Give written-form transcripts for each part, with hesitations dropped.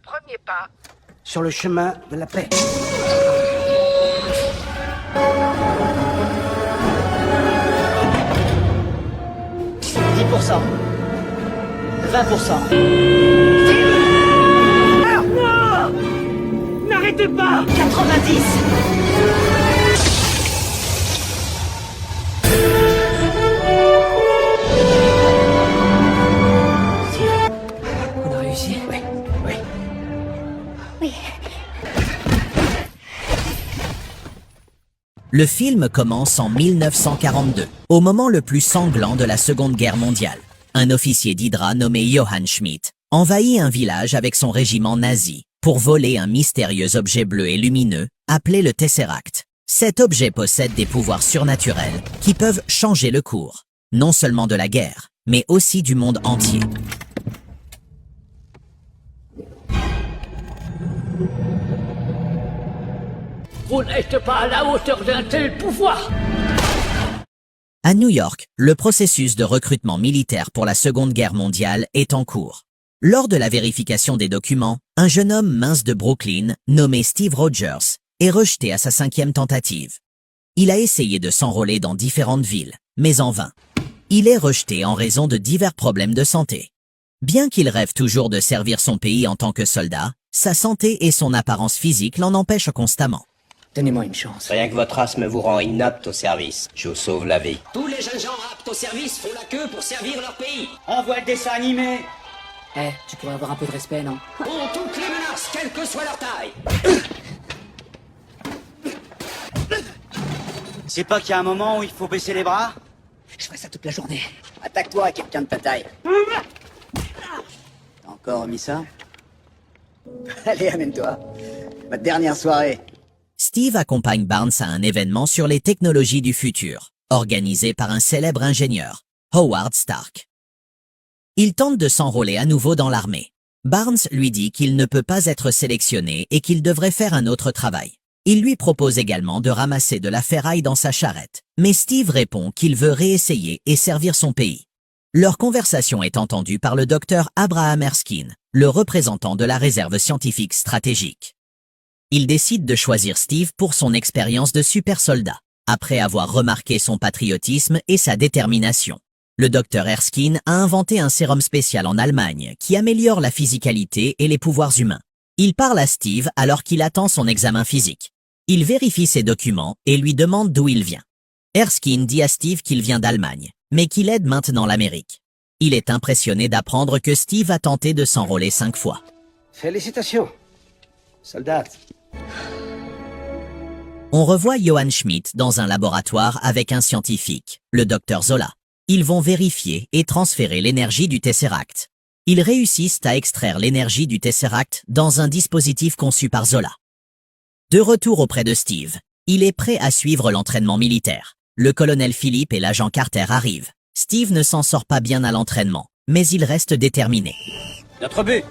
premier pas sur le chemin de la paix. 10%. 20%. Non! N'arrêtez pas! 90. On a réussi? Oui, oui. Oui. Le film commence en 1942, au moment le plus sanglant de la Seconde Guerre mondiale. Un officier d'Hydra nommé Johann Schmidt envahit un village avec son régiment nazi pour voler un mystérieux objet bleu et lumineux appelé le Tesseract. Cet objet possède des pouvoirs surnaturels qui peuvent changer le cours, non seulement de la guerre, mais aussi du monde entier. Vous n'êtes pas à la hauteur d'un tel pouvoir! À New York, le processus de recrutement militaire pour la Seconde Guerre mondiale est en cours. Lors de la vérification des documents, un jeune homme mince de Brooklyn, nommé Steve Rogers, est rejeté à sa 5e tentative. Il a essayé de s'enrôler dans différentes villes, mais en vain. Il est rejeté en raison de divers problèmes de santé. Bien qu'il rêve toujours de servir son pays en tant que soldat, sa santé et son apparence physique l'en empêchent constamment. Donnez-moi une chance. Rien que votre asthme vous rend inapte au service. Je vous sauve la vie. Tous les jeunes gens aptes au service font la queue pour servir leur pays. On voit le dessin animé. Eh, tu pourrais avoir un peu de respect, non? Ont toutes les menaces, quelle que soit leur taille. C'est pas qu'il y a un moment où il faut baisser les bras? Je ferai ça toute la journée. Attaque-toi à quelqu'un de ta taille. T'as encore remis ça? Allez, amène-toi. Ma dernière soirée. Steve accompagne Barnes à un événement sur les technologies du futur, organisé par un célèbre ingénieur, Howard Stark. Il tente de s'enrôler à nouveau dans l'armée. Barnes lui dit qu'il ne peut pas être sélectionné et qu'il devrait faire un autre travail. Il lui propose également de ramasser de la ferraille dans sa charrette, mais Steve répond qu'il veut réessayer et servir son pays. Leur conversation est entendue par le docteur Abraham Erskine, le représentant de la réserve scientifique stratégique. Il décide de choisir Steve pour son expérience de super soldat, après avoir remarqué son patriotisme et sa détermination. Le docteur Erskine a inventé un sérum spécial en Allemagne qui améliore la physicalité et les pouvoirs humains. Il parle à Steve alors qu'il attend son examen physique. Il vérifie ses documents et lui demande d'où il vient. Erskine dit à Steve qu'il vient d'Allemagne, mais qu'il aide maintenant l'Amérique. Il est impressionné d'apprendre que Steve a tenté de s'enrôler 5 fois. Félicitations, soldat. On revoit Johann Schmidt dans un laboratoire avec un scientifique, le docteur Zola. Ils vont vérifier et transférer l'énergie du Tesseract. Ils réussissent à extraire l'énergie du Tesseract dans un dispositif conçu par Zola. De retour auprès de Steve, il est prêt à suivre l'entraînement militaire. Le colonel Philippe et l'agent Carter arrivent. Steve ne s'en sort pas bien à l'entraînement, mais il reste déterminé. Notre but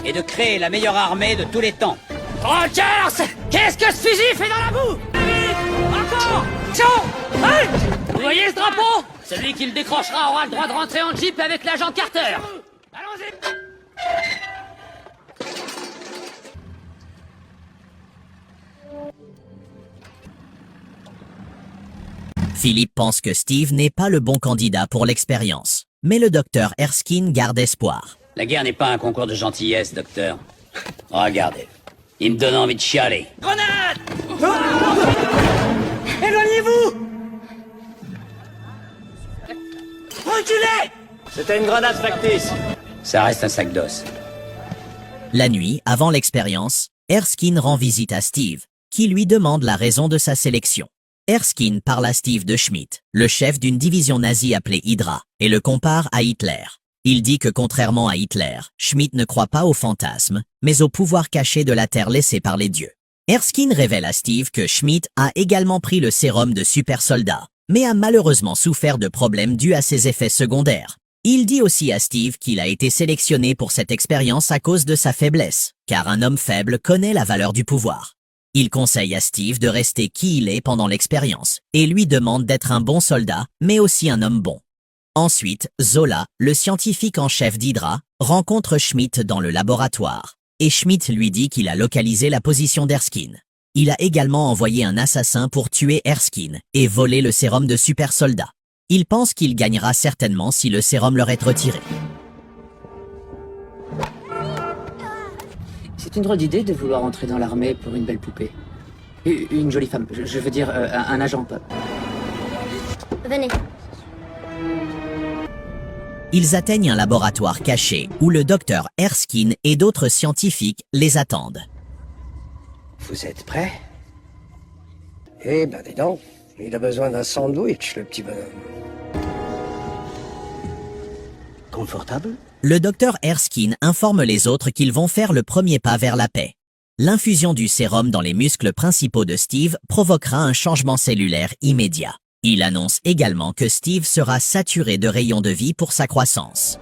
est de créer la meilleure armée de tous les temps. Rogers! Qu'est-ce que ce fusil fait dans la boue? Encore! Tiens! Halt! Vous voyez ce drapeau? Celui qui le décrochera aura le droit de rentrer en jeep avec l'agent Carter. Allons-y! Philippe pense que Steve n'est pas le bon candidat pour l'expérience, mais le docteur Erskine garde espoir. La guerre n'est pas un concours de gentillesse, docteur. Regardez. Il me donne envie de chialer. Grenade! Éloignez-vous! Reculez! C'était une grenade factice. Ça reste un sac d'os. La nuit, avant l'expérience, Erskine rend visite à Steve, qui lui demande la raison de sa sélection. Erskine parle à Steve de Schmidt, le chef d'une division nazie appelée Hydra, et le compare à Hitler. Il dit que contrairement à Hitler, Schmidt ne croit pas aux fantasmes, mais au pouvoir caché de la Terre laissé par les dieux. Erskine révèle à Steve que Schmidt a également pris le sérum de super soldat, mais a malheureusement souffert de problèmes dus à ses effets secondaires. Il dit aussi à Steve qu'il a été sélectionné pour cette expérience à cause de sa faiblesse, car un homme faible connaît la valeur du pouvoir. Il conseille à Steve de rester qui il est pendant l'expérience, et lui demande d'être un bon soldat, mais aussi un homme bon. Ensuite, Zola, le scientifique en chef d'Hydra, rencontre Schmidt dans le laboratoire. et Schmidt lui dit qu'il a localisé la position d'Erskine. Il a également envoyé un assassin pour tuer Erskine et voler le sérum de super soldat. Il pense qu'il gagnera certainement si le sérum leur est retiré. C'est une drôle d'idée de vouloir entrer dans l'armée pour une belle poupée. Une jolie femme, je veux dire un agent. Venez. Ils atteignent un laboratoire caché où le docteur Erskine et d'autres scientifiques les attendent. Vous êtes prêts? Eh ben, dis donc, il a besoin d'un sandwich, le petit bonhomme. Confortable? Le docteur Erskine informe les autres qu'ils vont faire le premier pas vers la paix. L'infusion du sérum dans les muscles principaux de Steve provoquera un changement cellulaire immédiat. Il annonce également que Steve sera saturé de rayons de vie pour sa croissance.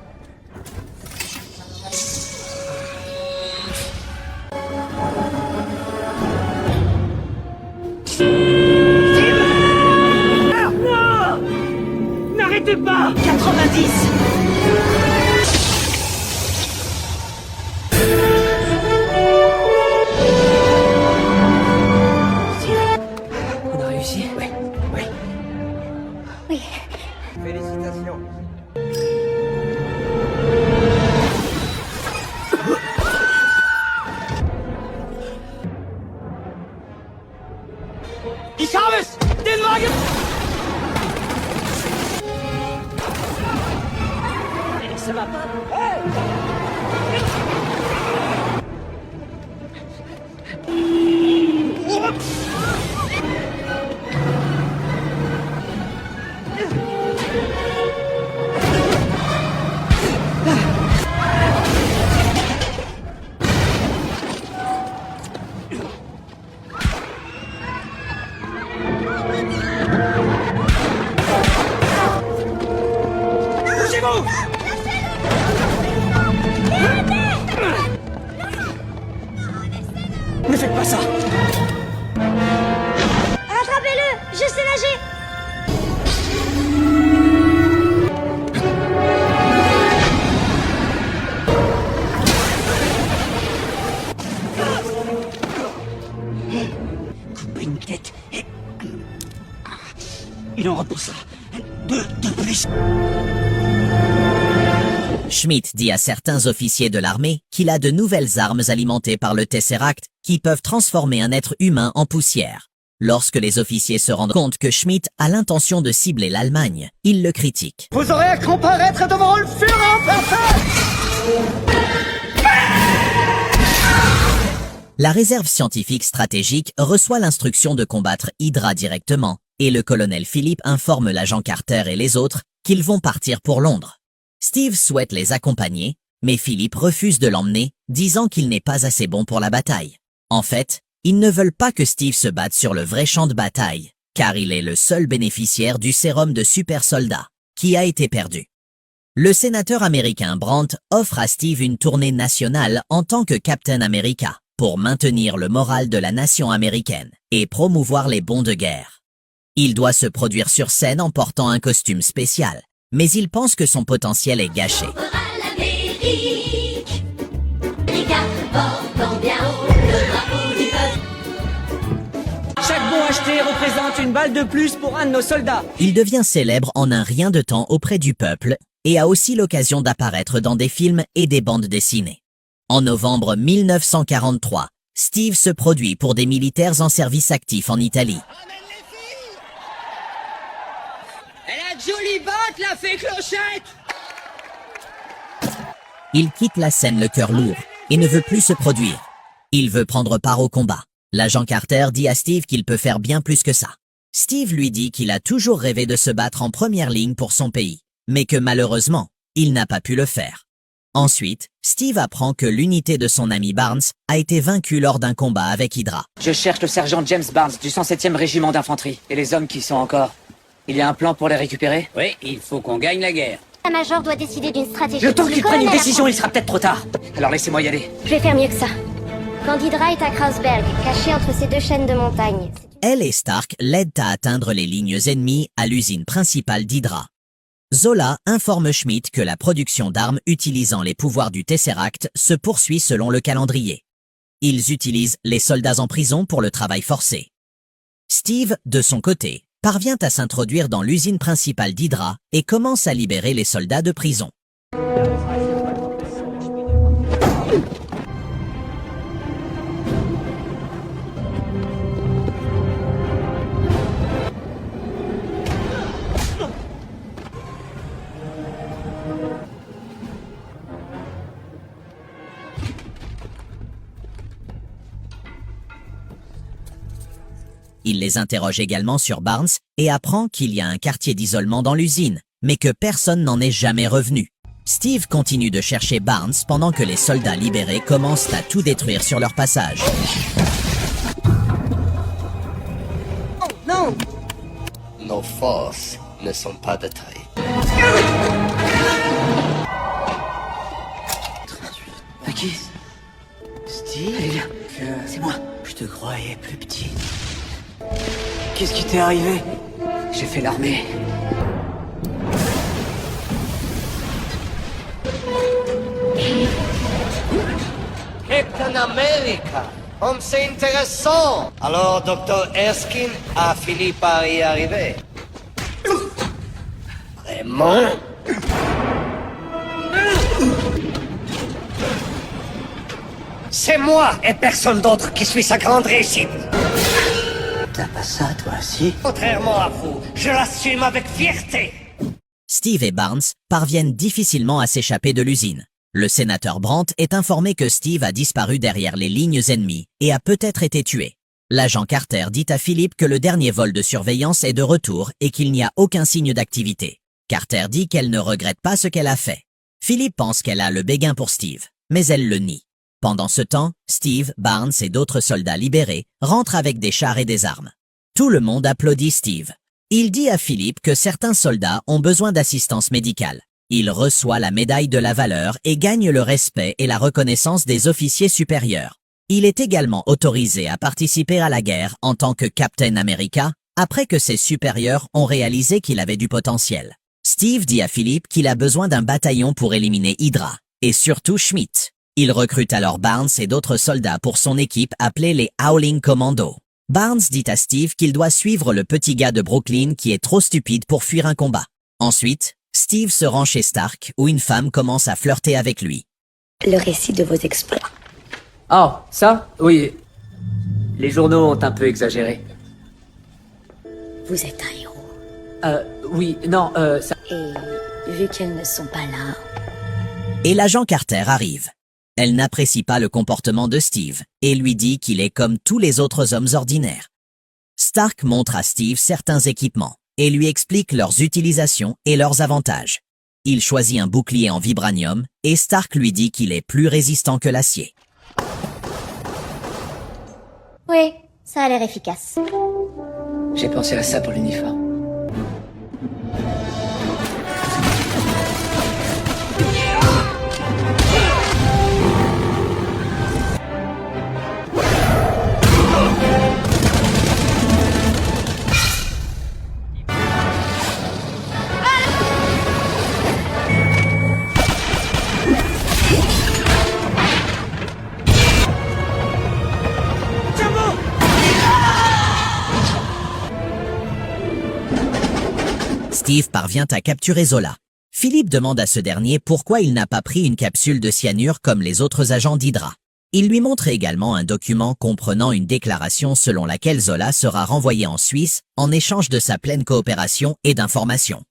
Non! N'arrêtez pas! 90! On a réussi? Oui, oui. Oui. Félicitations. Ich habe es! Den Wagen! Ça va pas? Ne faites pas ça! Rattrapez-le! Je sais nager! Couper une tête et... Il en repoussera. De plus. Schmidt dit à certains officiers de l'armée qu'il a de nouvelles armes alimentées par le Tesseract qui peuvent transformer un être humain en poussière. Lorsque les officiers se rendent compte que Schmidt a l'intention de cibler l'Allemagne, ils le critiquent. Vous aurez à comparaître devant le Führer en personne! La réserve scientifique stratégique reçoit l'instruction de combattre Hydra directement, et le colonel Philippe informe l'agent Carter et les autres qu'ils vont partir pour Londres. Steve souhaite les accompagner, mais Philippe refuse de l'emmener, disant qu'il n'est pas assez bon pour la bataille. En fait, ils ne veulent pas que Steve se batte sur le vrai champ de bataille, car il est le seul bénéficiaire du sérum de super soldat, qui a été perdu. Le sénateur américain Brandt offre à Steve une tournée nationale en tant que Captain America, pour maintenir le moral de la nation américaine et promouvoir les bons de guerre. Il doit se produire sur scène en portant un costume spécial, mais il pense que son potentiel est gâché. Chaque bon acheté représente une balle de plus pour un de nos soldats. Il devient célèbre en un rien de temps auprès du peuple et a aussi l'occasion d'apparaître dans des films et des bandes dessinées. En novembre 1943, Steve se produit pour des militaires en service actif en Italie. Elle a de jolies bottes, la fée Clochette! Il quitte la scène le cœur lourd et ne veut plus se produire. Il veut prendre part au combat. L'agent Carter dit à Steve qu'il peut faire bien plus que ça. Steve lui dit qu'il a toujours rêvé de se battre en première ligne pour son pays, mais que malheureusement, il n'a pas pu le faire. Ensuite, Steve apprend que l'unité de son ami Barnes a été vaincue lors d'un combat avec Hydra. Je cherche le sergent James Barnes du 107e régiment d'infanterie. Et les hommes qui sont encore. Il y a un plan pour les récupérer? Oui, il faut qu'on gagne la guerre. La major doit décider d'une stratégie. Le temps qu'il prenne une colonel décision, il sera peut-être trop tard. Alors laissez-moi y aller. Je vais faire mieux que ça. Quand Hydra est à Kreuzberg, caché entre ces deux chaînes de montagnes. Elle et Stark l'aident à atteindre les lignes ennemies à l'usine principale d'Hydra. Zola informe Schmidt que la production d'armes utilisant les pouvoirs du Tesseract se poursuit selon le calendrier. Ils utilisent les soldats en prison pour le travail forcé. Steve, de son côté, parvient à s'introduire dans l'usine principale d'Hydra et commence à libérer les soldats de prison. Il les interroge également sur Barnes et apprend qu'il y a un quartier d'isolement dans l'usine, mais que personne n'en est jamais revenu. Steve continue de chercher Barnes pendant que les soldats libérés commencent à tout détruire sur leur passage. Oh, non! Nos forces ne sont pas de taille. Qui? Steve? C'est moi. Je te croyais plus petit. Qu'est-ce qui t'est arrivé? J'ai fait l'armée. Captain America, comme c'est intéressant. Alors, Dr. Erskine a fini par y arriver. Vraiment? C'est moi et personne d'autre qui suis sa grande réussite. T'as pas ça, toi, si? Contrairement à vous, je l'assume avec fierté. Steve et Barnes parviennent difficilement à s'échapper de l'usine. Le sénateur Brandt est informé que Steve a disparu derrière les lignes ennemies et a peut-être été tué. L'agent Carter dit à Philippe que le dernier vol de surveillance est de retour et qu'il n'y a aucun signe d'activité. Carter dit qu'elle ne regrette pas ce qu'elle a fait. Philippe pense qu'elle a le béguin pour Steve, mais elle le nie. Pendant ce temps, Steve, Barnes et d'autres soldats libérés rentrent avec des chars et des armes. Tout le monde applaudit Steve. Il dit à Philippe que certains soldats ont besoin d'assistance médicale. Il reçoit la médaille de la valeur et gagne le respect et la reconnaissance des officiers supérieurs. Il est également autorisé à participer à la guerre en tant que Captain America, après que ses supérieurs ont réalisé qu'il avait du potentiel. Steve dit à Philippe qu'il a besoin d'un bataillon pour éliminer Hydra, et surtout Schmidt. Il recrute alors Barnes et d'autres soldats pour son équipe appelée les Howling Commandos. Barnes dit à Steve qu'il doit suivre le petit gars de Brooklyn qui est trop stupide pour fuir un combat. Ensuite, Steve se rend chez Stark où une femme commence à flirter avec lui. Le récit de vos exploits. Oh, ça? Oui. Les journaux ont un peu exagéré. Vous êtes un héros. Oui, non, ça... Et vu qu'elles ne sont pas là... Et l'agent Carter arrive. Elle n'apprécie pas le comportement de Steve et lui dit qu'il est comme tous les autres hommes ordinaires. Stark montre à Steve certains équipements et lui explique leurs utilisations et leurs avantages. Il choisit un bouclier en vibranium et Stark lui dit qu'il est plus résistant que l'acier. Oui, ça a l'air efficace. J'ai pensé à ça pour l'uniforme. Steve parvient à capturer Zola. Philippe demande à ce dernier pourquoi il n'a pas pris une capsule de cyanure comme les autres agents d'Hydra. Il lui montre également un document comprenant une déclaration selon laquelle Zola sera renvoyé en Suisse en échange de sa pleine coopération et d'informations.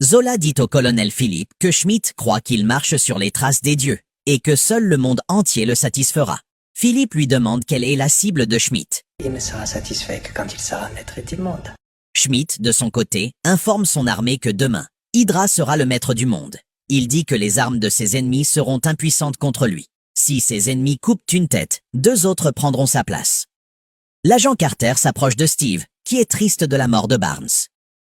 Zola dit au colonel Philippe que Schmidt croit qu'il marche sur les traces des dieux et que seul le monde entier le satisfera. Philippe lui demande quelle est la cible de Schmidt. Il ne sera satisfait que quand il sera maître du monde. Schmidt, de son côté, informe son armée que demain, Hydra sera le maître du monde. Il dit que les armes de ses ennemis seront impuissantes contre lui. Si ses ennemis coupent une tête, 2 autres prendront sa place. L'agent Carter s'approche de Steve, qui est triste de la mort de Barnes.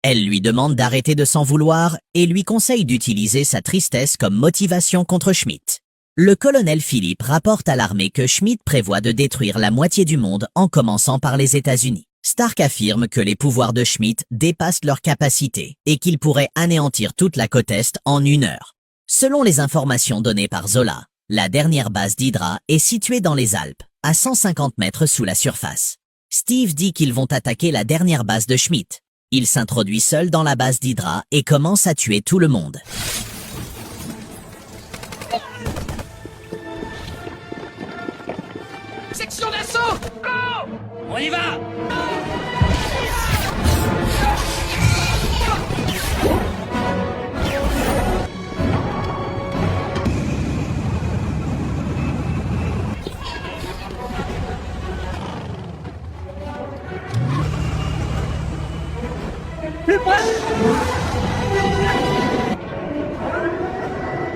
Elle lui demande d'arrêter de s'en vouloir et lui conseille d'utiliser sa tristesse comme motivation contre Schmidt. Le colonel Philippe rapporte à l'armée que Schmidt prévoit de détruire la moitié du monde en commençant par les États-Unis. Stark affirme que les pouvoirs de Schmidt dépassent leur capacité et qu'il pourrait anéantir toute la côte Est en 1 heure. Selon les informations données par Zola, la dernière base d'Hydra est située dans les Alpes, à 150 mètres sous la surface. Steve dit qu'ils vont attaquer la dernière base de Schmidt. Il s'introduit seul dans la base d'Hydra et commence à tuer tout le monde. Section d'assaut! Go! On y va!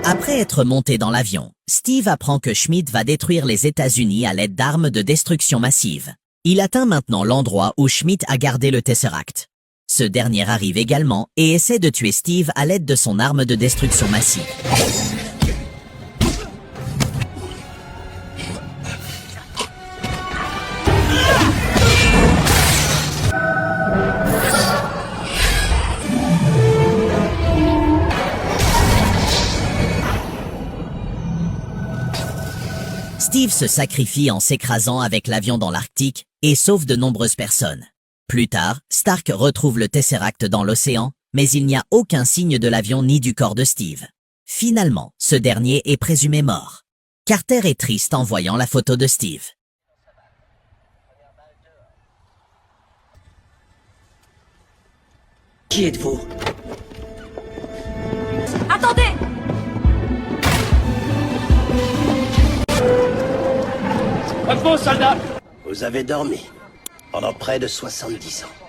Après être monté dans l'avion, Steve apprend que Schmidt va détruire les États-Unis à l'aide d'armes de destruction massive. Il atteint maintenant l'endroit où Schmidt a gardé le Tesseract. Ce dernier arrive également et essaie de tuer Steve à l'aide de son arme de destruction massive. Steve se sacrifie en s'écrasant avec l'avion dans l'Arctique et sauve de nombreuses personnes. Plus tard, Stark retrouve le Tesseract dans l'océan, mais il n'y a aucun signe de l'avion ni du corps de Steve. Finalement, ce dernier est présumé mort. Carter est triste en voyant la photo de Steve. Qui êtes-vous? Attendez! Repos, soldat! Vous avez dormi pendant près de 70 ans.